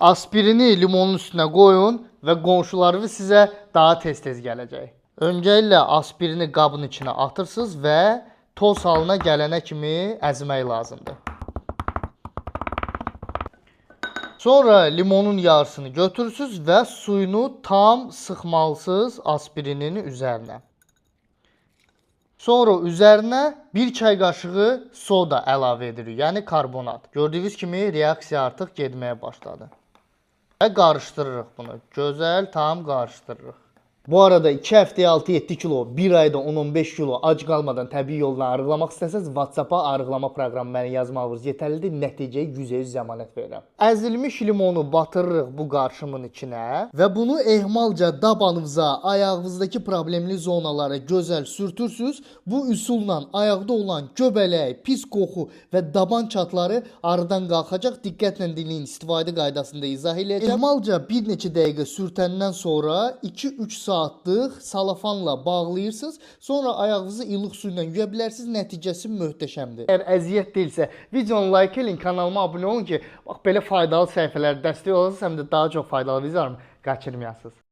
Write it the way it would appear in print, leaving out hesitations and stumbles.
Aspirini limonun üstünə qoyun və qonşularınız sizə daha tez-tez gələcək. Öncəliklə aspirini qabın içinə atırsınız və toz halına gələnə kimi əzmək lazımdır. Sonra limonun yarısını götürürsünüz və suyunu tam sıxmalısınız aspirinin üzərinə. Sonra üzərinə 1 çay qaşığı soda əlavə edirik, yəni karbonat. Gördüyünüz kimi reaksiya artıq getməyə başladı. Və qarışdırırıq bunu. Gözəl, tam qarışdırırıq. Bu arada 2 həftəyə 6-7 kilo, 1 ayda 10-15 kilo ac qalmadan təbii yolla arıqlamaq istəsəz, WhatsApp-a arıqlama proqramı mənə yazmağınız yetərlidir. Nəticəyə 100% zəmanət verirəm. Əzilmiş limonu batırırıq bu qarışımın içinə və bunu ehmalca dabanınıza, ayağınızdakı problemli zonalara gözəl sürtürsünüz. Bu üsulla ayaqda olan göbələk, pis qoxu və daban çatları arıdan qalxacaq. Diqqətlə dinləyin, istifadə qaydasında izah edəcəm. Ehmalca bir neçə dəqiqə sürtəndən sonra 2-3 saatlıq salafanla bağlayırsınız. Sonra ayağınızı ilıq su ilə yuya bilərsiniz. Nəticəsi möhtəşəmdir. Əgər əziyyət deyilsə, videonu like edin, kanalıma abunə olun ki, bax belə faydalı səhifələrə dəstək olasınız, həm də daha çox faydalı videolarımı qaçırmayasınız.